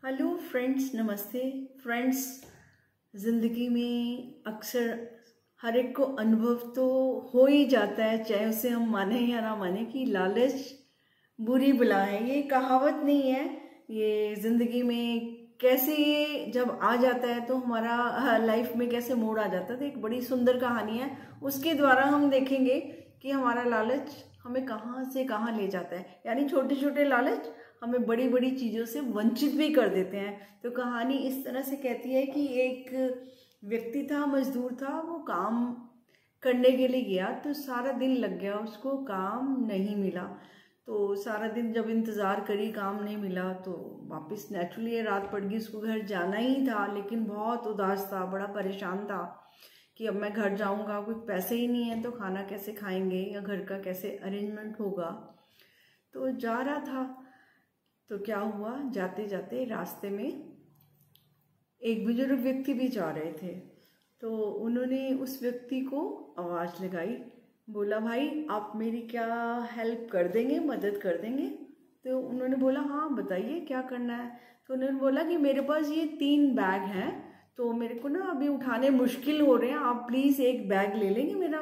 Hello friends, नमस्ते friends. ज़िंदगी में अक्सर हर एक को अनुभव तो हो ही जाता है, चाहे उसे हम माने या ना माने, कि लालच बुरी बला है। ये कहावत नहीं है, ये ज़िंदगी में कैसे ये जब आ जाता है तो हमारा लाइफ में कैसे मोड़ आ जाता है। तो एक बड़ी सुंदर कहानी है, उसके द्वारा हम देखेंगे कि हमारा लालच हमें कहाँ से कहाँ ले जाता है। यानी छोटे छोटे लालच हमें बड़ी बड़ी चीज़ों से वंचित भी कर देते हैं। तो कहानी इस तरह से कहती है कि एक व्यक्ति था, मजदूर था। वो काम करने के लिए गया तो सारा दिन लग गया, उसको काम नहीं मिला। तो सारा दिन जब इंतज़ार करी, काम नहीं मिला, तो वापस नेचुरली रात पड़ गई। उसको घर जाना ही था, लेकिन बहुत उदास था, बड़ा परेशान था कि अब मैं घर जाऊंगा, कुछ पैसे ही नहीं है तो खाना कैसे खाएंगे या घर का कैसे अरेंजमेंट होगा। तो जा रहा था, तो क्या हुआ, जाते जाते रास्ते में एक बुजुर्ग व्यक्ति भी जा रहे थे। तो उन्होंने उस व्यक्ति को आवाज़ लगाई, बोला, भाई आप मेरी क्या हेल्प कर देंगे, मदद कर देंगे? तो उन्होंने बोला, हाँ बताइए क्या करना है। तो उन्होंने बोला कि मेरे पास ये 3 बैग हैं, तो मेरे को ना अभी उठाने मुश्किल हो रहे हैं, आप प्लीज़ एक बैग ले लेंगे मेरा?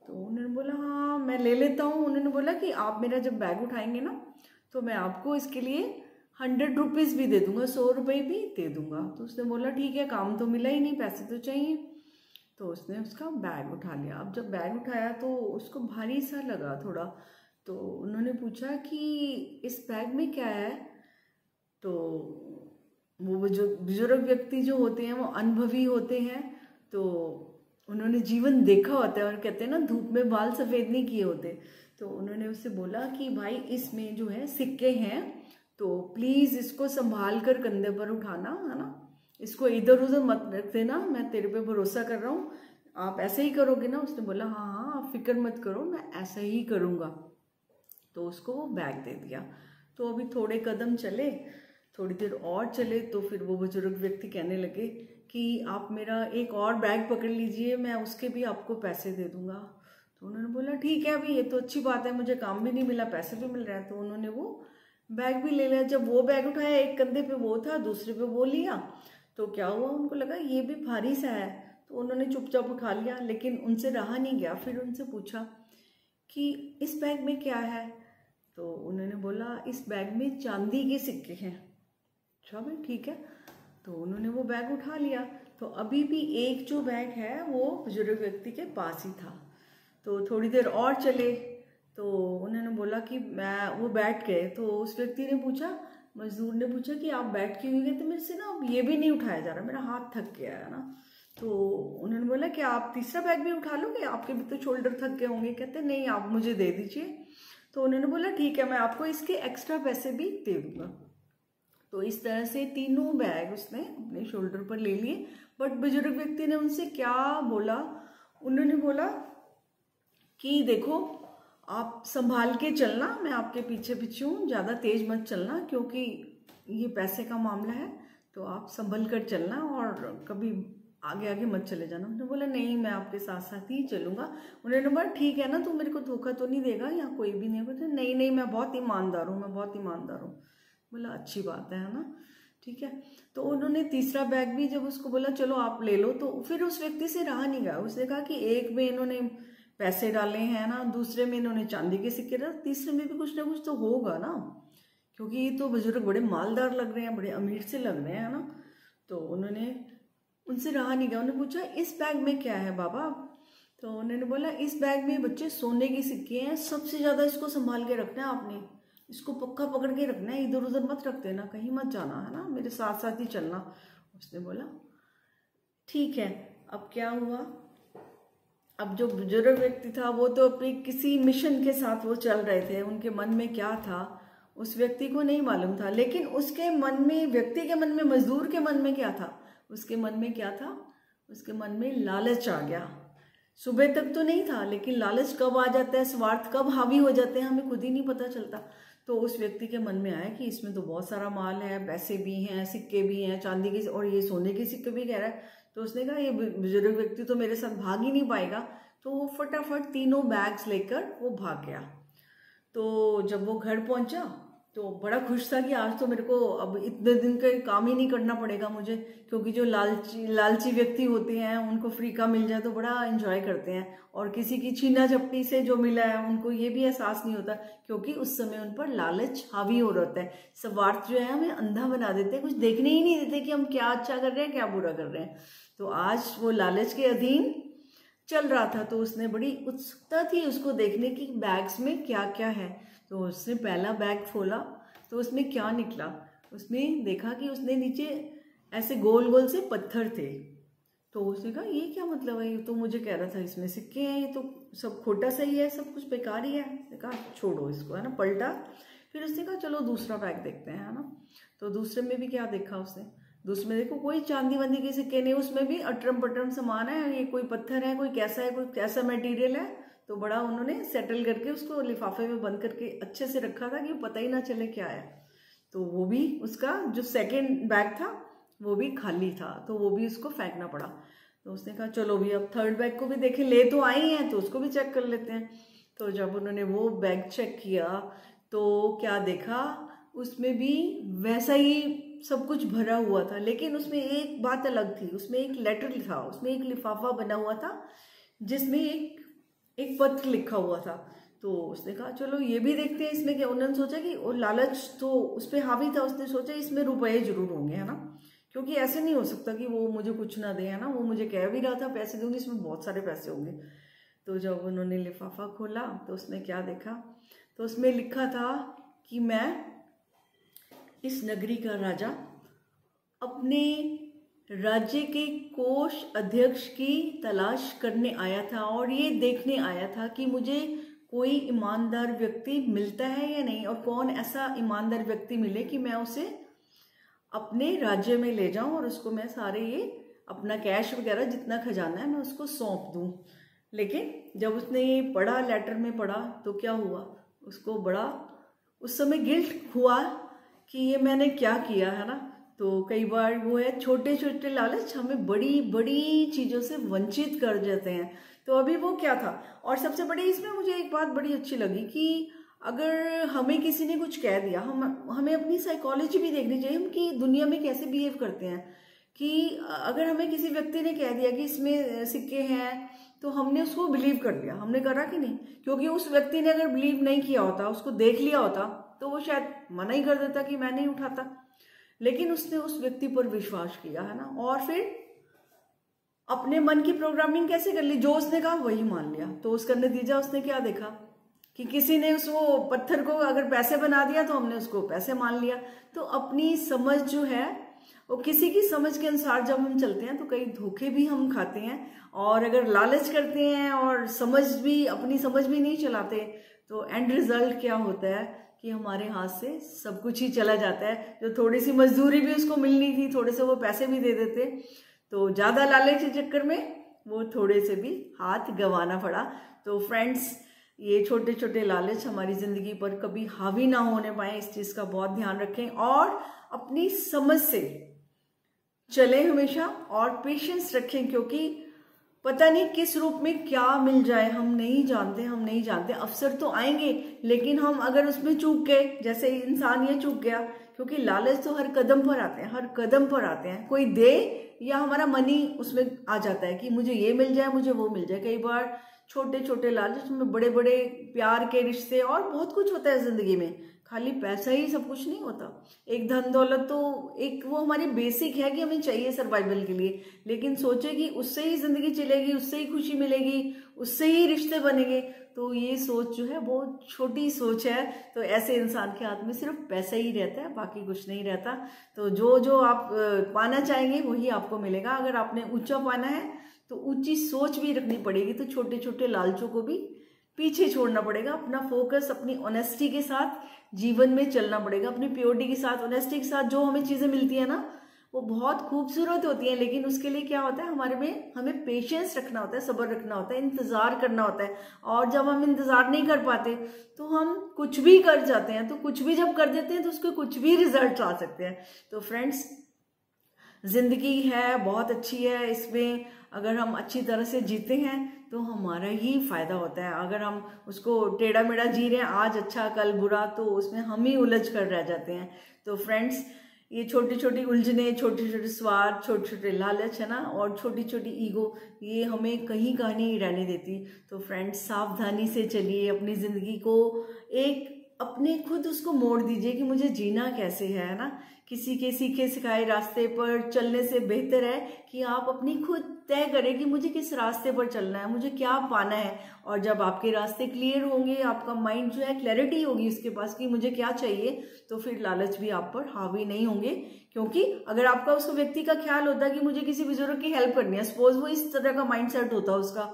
तो उन्होंने बोला, हाँ मैं ले लेता हूँ। उन्होंने बोला कि आप मेरा जब बैग उठाएंगे ना, तो मैं आपको इसके लिए 100 रुपीज़ भी दे दूंगा, 100 रुपये भी दे दूंगा। तो उसने बोला, ठीक है, काम तो मिला ही नहीं, पैसे तो चाहिए। तो उसने उसका बैग उठा लिया। अब जब बैग उठाया तो उसको भारी सा लगा थोड़ा। तो उन्होंने पूछा कि इस बैग में क्या है? तो वो जो बुजुर्ग व्यक्ति जो होते हैं वो अनुभवी होते हैं, तो उन्होंने जीवन देखा होता है, और कहते हैं ना, धूप में बाल सफ़ेद नहीं किए होते। तो उन्होंने उससे बोला कि भाई इसमें जो है सिक्के हैं, तो प्लीज़ इसको संभाल कर कंधे पर उठाना, है ना, इसको इधर उधर मत रख देना, मैं तेरे पे भरोसा कर रहा हूँ, आप ऐसे ही करोगे ना? उसने बोला, हाँ हाँ आप फिक्र मत करो, मैं ऐसा ही करूँगा। तो उसको वो बैग दे दिया। तो अभी थोड़े कदम चले, थोड़ी देर और चले, तो फिर वो बुजुर्ग व्यक्ति कहने लगे कि आप मेरा एक और बैग पकड़ लीजिए, मैं उसके भी आपको पैसे दे दूँगा। तो उन्होंने बोला, ठीक है, अभी ये तो अच्छी बात है, मुझे काम भी नहीं मिला, पैसे भी मिल रहा है। तो उन्होंने वो बैग भी ले लिया। जब वो बैग उठाया, एक कंधे पे वो था, दूसरे पे वो लिया, तो क्या हुआ, उनको लगा ये भी भारी सा है, तो उन्होंने चुपचाप उठा लिया। लेकिन उनसे रहा नहीं गया, फिर उनसे पूछा कि इस बैग में क्या है? तो उन्होंने बोला, इस बैग में चांदी के सिक्के हैं। अच्छा भाई, ठीक है। तो उन्होंने वो बैग उठा लिया। तो अभी भी एक जो बैग है वो बुजुर्ग व्यक्ति के पास ही था। तो थोड़ी देर और चले, तो उन्होंने बोला कि मैं, वो बैठ गए। तो उस व्यक्ति ने पूछा, मजदूर ने पूछा कि आप बैठ क्यों गए? तो मेरे से ना अब ये भी नहीं उठाया जा रहा, मेरा हाथ थक गया है ना। तो उन्होंने बोला कि आप तीसरा बैग भी उठा लोगे, आपके भी तो शोल्डर थक गए होंगे। कहते नहीं, आप मुझे दे दीजिए। तो उन्होंने बोला, ठीक है, मैं आपको इसके एक्स्ट्रा पैसे भी दे दूंगा। तो इस तरह से तीनों बैग उसने अपने शोल्डर पर ले लिए। बट बुजुर्ग व्यक्ति ने उनसे क्या बोला? उन्होंने बोला कि देखो, आप संभाल के चलना, मैं आपके पीछे पीछे हूँ, ज़्यादा तेज मत चलना, क्योंकि ये पैसे का मामला है, तो आप संभल कर चलना और कभी आगे आगे मत चले जाना। उन्होंने बोला, नहीं मैं आपके साथ साथ ही चलूँगा। उन्होंने बोला, ठीक है ना, तू मेरे को धोखा तो नहीं देगा? यहाँ कोई भी नहीं बोला, नहीं नहीं मैं बहुत ईमानदार हूँ, मैं बहुत ईमानदार हूँ। बोला, अच्छी बात है ना, ठीक है। तो उन्होंने तीसरा बैग भी जब उसको बोला, चलो आप ले लो, तो फिर उस व्यक्ति से रहा नहीं गया। उसने कहा कि एक में इन्होंने पैसे डाले हैं ना, दूसरे में इन्होंने चांदी के सिक्के डाले, तीसरे में भी कुछ ना कुछ तो होगा ना, क्योंकि ये तो बुजुर्ग बड़े मालदार लग रहे हैं, बड़े अमीर से लग रहे हैं ना। तो उन्होंने, उनसे रहा नहीं गया, उन्होंने पूछा, इस बैग में क्या है बाबा? तो उन्होंने बोला, इस बैग में बच्चे सोने के सिक्के हैं, सबसे ज़्यादा इसको संभाल के रखना है आपने, इसको पक्का पकड़ के रखना है, इधर उधर मत रख देना, कहीं मत जाना, है ना, मेरे साथ साथ ही चलना। उसने बोला, ठीक है। अब क्या हुआ, अब जो बुजुर्ग व्यक्ति था वो तो अपने किसी मिशन के साथ वो चल रहे थे, उनके मन में क्या था उस व्यक्ति को नहीं मालूम था। लेकिन उसके मन में, व्यक्ति के मन में, मजदूर के मन में क्या था? उसके मन में क्या था? उसके मन में लालच आ गया। सुबह तक तो नहीं था, लेकिन लालच कब आ जाता है, स्वार्थ कब हावी हो जाते हैं, हमें खुद ही नहीं पता चलता। तो उस व्यक्ति के मन में आया कि इसमें तो बहुत सारा माल है, पैसे भी हैं, सिक्के भी हैं, चांदी के, और ये सोने के सिक्के भी कह रहा है। तो उसने कहा, ये बुजुर्ग व्यक्ति तो मेरे साथ भाग ही नहीं पाएगा। तो वो फटाफट तीनों बैग्स लेकर वो भाग गया। तो जब वो घर पहुंचा तो बड़ा खुश था कि आज तो मेरे को अब इतने दिन का काम ही नहीं करना पड़ेगा मुझे, क्योंकि जो लालची व्यक्ति होते हैं उनको फ्री का मिल जाए तो बड़ा एंजॉय करते हैं, और किसी की छीना झपटी से जो मिला है उनको ये भी एहसास नहीं होता, क्योंकि उस समय उन पर लालच हावी हो रहता है। स्वार्थ जो है हमें अंधा बना देते हैं, कुछ देखने ही नहीं देते कि हम क्या अच्छा कर रहे हैं क्या बुरा कर रहे हैं। तो आज वो लालच के अधीन चल रहा था, तो उसने बड़ी उत्सुकता थी उसको देखने की बैग्स में क्या क्या है। तो उसने पहला बैग खोला तो उसमें क्या निकला, उसमें देखा कि उसने नीचे ऐसे गोल गोल से पत्थर थे। तो उसने कहा ये क्या मतलब है, ये तो मुझे कह रहा था इसमें सिक्के हैं, ये तो सब खोटा सही है, सब कुछ बेकार ही है। कहा छोड़ो इसको, है ना, पलटा। फिर उसने कहा चलो दूसरा बैग देखते हैं, है ना। तो दूसरे में भी क्या देखा उसने, दूसरे में देखो कोई चांदी वांदी के सिक्के नहीं, उसमें भी अटरम पटरम सामान है, ये कोई पत्थर है, कोई कैसा है, कोई कैसा मटेरियल है। तो बड़ा उन्होंने सेटल करके उसको लिफाफे में बंद करके अच्छे से रखा था कि पता ही ना चले क्या है। तो वो भी उसका जो सेकंड बैग था वो भी खाली था, तो वो भी उसको फेंकना पड़ा। तो उसने कहा चलो भी अब थर्ड बैग को भी देखें, ले तो आई हैं तो उसको भी चेक कर लेते हैं। तो जब उन्होंने वो बैग चेक किया तो क्या देखा, उसमें भी वैसा ही सब कुछ भरा हुआ था, लेकिन उसमें एक बात अलग थी, उसमें एक लेटर था, उसमें एक लिफाफा बना हुआ था जिसमें एक पत्र लिखा हुआ था। तो उसने कहा चलो ये भी देखते हैं इसमें क्या। उन्होंने सोचा कि और लालच तो उस पर हावी था, उसने सोचा इसमें रुपए जरूर होंगे, है ना, क्योंकि ऐसे नहीं हो सकता कि वो मुझे कुछ ना दे, है ना, वो मुझे कह भी रहा था पैसे दूंगी, इसमें बहुत सारे पैसे होंगे। तो जब उन्होंने लिफाफा खोला तो उसमें क्या देखा, तो उसमें लिखा था कि मैं इस नगरी का राजा अपने राज्य के कोष अध्यक्ष की तलाश करने आया था, और ये देखने आया था कि मुझे कोई ईमानदार व्यक्ति मिलता है या नहीं, और कौन ऐसा ईमानदार व्यक्ति मिले कि मैं उसे अपने राज्य में ले जाऊं और उसको मैं सारे ये अपना कैश वगैरह जितना खजाना है मैं उसको सौंप दूं। लेकिन जब उसने ये पढ़ा, लेटर में पढ़ा, तो क्या हुआ, उसको बड़ा उस समय गिल्ट हुआ कि ये मैंने क्या किया, है ना। तो कई बार वो है छोटे छोटे लालच हमें बड़ी बड़ी चीज़ों से वंचित कर देते हैं। तो अभी वो क्या था, और सबसे बड़ी इसमें मुझे एक बात बड़ी अच्छी लगी कि अगर हमें किसी ने कुछ कह दिया, हमें अपनी साइकोलॉजी भी देखनी चाहिए, हम कि दुनिया में कैसे बिहेव करते हैं। कि अगर हमें किसी व्यक्ति ने कह दिया कि इसमें सिक्के हैं, तो हमने उसको बिलीव कर लिया, हमने करा कि नहीं, क्योंकि उस व्यक्ति ने अगर बिलीव नहीं किया होता, उसको देख लिया होता, तो वो शायद मना ही कर देता कि मैं नहीं उठाता। लेकिन उसने उस व्यक्ति पर विश्वास किया, है ना, और फिर अपने मन की प्रोग्रामिंग कैसे कर ली, जो उसने कहा वही मान लिया। तो उसका नतीजा उसने क्या देखा कि किसी ने उसको पत्थर को अगर पैसे बना दिया तो हमने उसको पैसे मान लिया। तो अपनी समझ जो है वो किसी की समझ के अनुसार जब हम चलते हैं तो कई धोखे भी हम खाते हैं, और अगर लालच करते हैं और अपनी समझ भी नहीं चलाते तो एंड रिजल्ट क्या होता है कि हमारे हाथ से सब कुछ ही चला जाता है। जो थोड़ी सी मजदूरी भी उसको मिलनी थी, थोड़े से वो पैसे भी दे देते, तो ज़्यादा लालच के चक्कर में वो थोड़े से भी हाथ गंवाना पड़ा। तो फ्रेंड्स, ये छोटे छोटे लालच हमारी ज़िंदगी पर कभी हावी ना होने पाए, इस चीज़ का बहुत ध्यान रखें, और अपनी समझ से चलें हमेशा, और पेशेंस रखें, क्योंकि पता नहीं किस रूप में क्या मिल जाए, हम नहीं जानते। अवसर तो आएंगे, लेकिन हम अगर उसमें चूक गए, जैसे इंसान ये चूक गया, क्योंकि लालच तो हर कदम पर आते हैं, कोई दे या हमारा मन ही उसमें आ जाता है कि मुझे ये मिल जाए, मुझे वो मिल जाए। कई बार छोटे छोटे लालच में बड़े बड़े प्यार के रिश्ते और बहुत कुछ होता है जिंदगी में, खाली पैसा ही सब कुछ नहीं होता। एक धन दौलत तो एक वो हमारी बेसिक है कि हमें चाहिए सर्वाइवल के लिए, लेकिन सोचे कि उससे ही जिंदगी चलेगी, उससे ही खुशी मिलेगी, उससे ही रिश्ते बनेंगे, तो ये सोच जो है बहुत छोटी सोच है। तो ऐसे इंसान के हाथ में सिर्फ पैसा ही रहता है, बाकी कुछ नहीं रहता। तो जो आप पाना चाहेंगे वही आपको मिलेगा। अगर आपने ऊंचा पाना है तो ऊंची सोच भी रखनी पड़ेगी, तो छोटे छोटे लालचों को भी पीछे छोड़ना पड़ेगा, अपना फोकस अपनी ऑनेस्टी के साथ जीवन में चलना पड़ेगा, अपनी प्योरिटी के साथ, ऑनेस्टी के साथ। जो हमें चीजें मिलती है ना वो बहुत खूबसूरत होती हैं, लेकिन उसके लिए क्या होता है, हमें पेशेंस रखना होता है, सब्र रखना होता है, इंतजार करना होता है। और जब हम इंतजार नहीं कर पाते तो हम कुछ भी कर जाते हैं, तो कुछ भी जब कर देते हैं तो उसके कुछ भी रिजल्ट आ सकते हैं। तो फ्रेंड्स, जिंदगी है बहुत अच्छी है, इसमें अगर हम अच्छी तरह से जीते हैं तो हमारा ही फायदा होता है। अगर हम उसको टेढ़ा मेढ़ा जी रहे हैं, आज अच्छा कल बुरा, तो उसमें हम ही उलझ कर रह जाते हैं। तो फ्रेंड्स, ये छोटी छोटी उलझने, छोटे छोटे स्वार्थ, छोटे छोटे लालच है ना, और छोटी छोटी ईगो, ये हमें कहीं का नहीं रहने देती। तो फ्रेंड्स, सावधानी से चलिए, अपनी ज़िंदगी को एक अपने खुद उसको मोड़ दीजिए कि मुझे जीना कैसे है ना। किसी के सीखे सिखाए रास्ते पर चलने से बेहतर है कि आप अपनी खुद तय करें कि मुझे किस रास्ते पर चलना है, मुझे क्या पाना है। और जब आपके रास्ते क्लियर होंगे, आपका माइंड जो है क्लैरिटी होगी उसके पास कि मुझे क्या चाहिए, तो फिर लालच भी आप पर हावी नहीं होंगे। क्योंकि अगर आपका उस व्यक्ति का ख्याल होता है कि मुझे किसी बुजुर्ग की हेल्प करनी है, सपोज वो इस तरह का माइंड सेट होता उसका,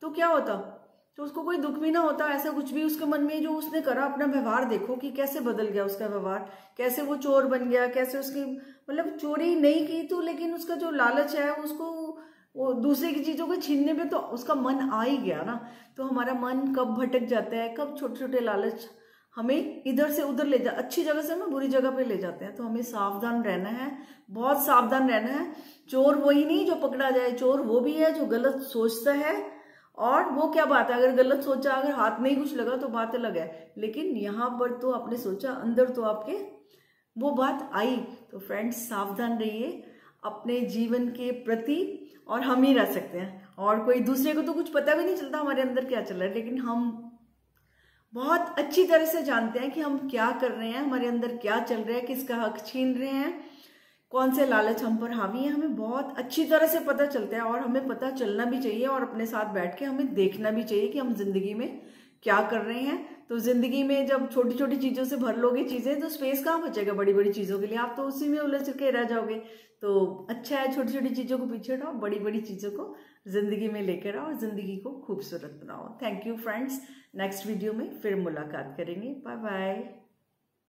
तो क्या होता, तो उसको कोई दुख भी ना होता, ऐसा कुछ भी उसके मन में जो उसने करा। अपना व्यवहार देखो कि कैसे बदल गया उसका व्यवहार, कैसे वो चोर बन गया, कैसे उसकी मतलब चोरी नहीं की तो, लेकिन उसका जो लालच है उसको वो दूसरे की चीजों को छीनने में तो उसका मन आ ही गया ना। तो हमारा मन कब भटक जाता है, कब छोटे छोटे लालच हमें इधर से उधर ले जा, अच्छी जगह से हमें बुरी जगह पे ले जाते हैं। तो हमें सावधान रहना है, बहुत सावधान रहना है। चोर वही नहीं जो पकड़ा जाए, चोर वो भी है जो गलत सोचता है। और वो क्या बात है, अगर गलत सोचा, अगर हाथ में ही कुछ लगा तो बात अलग है, लेकिन यहाँ पर तो आपने सोचा, अंदर तो आपके वो बात आई। तो फ्रेंड्स, सावधान रहिए अपने जीवन के प्रति, और हम ही रह सकते हैं, और कोई दूसरे को तो कुछ पता भी नहीं चलता हमारे अंदर क्या चल रहा है, लेकिन हम बहुत अच्छी तरह से जानते हैं कि हम क्या कर रहे हैं, हमारे अंदर क्या चल रहा है, किसका हक छीन रहे हैं, कौन से लालच हम पर हावी है, हमें बहुत अच्छी तरह से पता चलता है। और हमें पता चलना भी चाहिए, और अपने साथ बैठ के हमें देखना भी चाहिए कि हम जिंदगी में क्या कर रहे हैं। तो जिंदगी में जब छोटी छोटी चीजों से भर लोगे चीजें, तो स्पेस कहाँ बचेगा बड़ी बड़ी चीजों के लिए, आप तो उसी में उलझ के रह जाओगे। तो अच्छा है, छोटी छोटी चीजों को पीछे हटाओ, बड़ी बड़ी चीजों को जिंदगी में लेकर आओ और जिंदगी को खूबसूरत बनाओ। Thank you friends, next video में फिर मुलाकात करेंगे। Bye bye.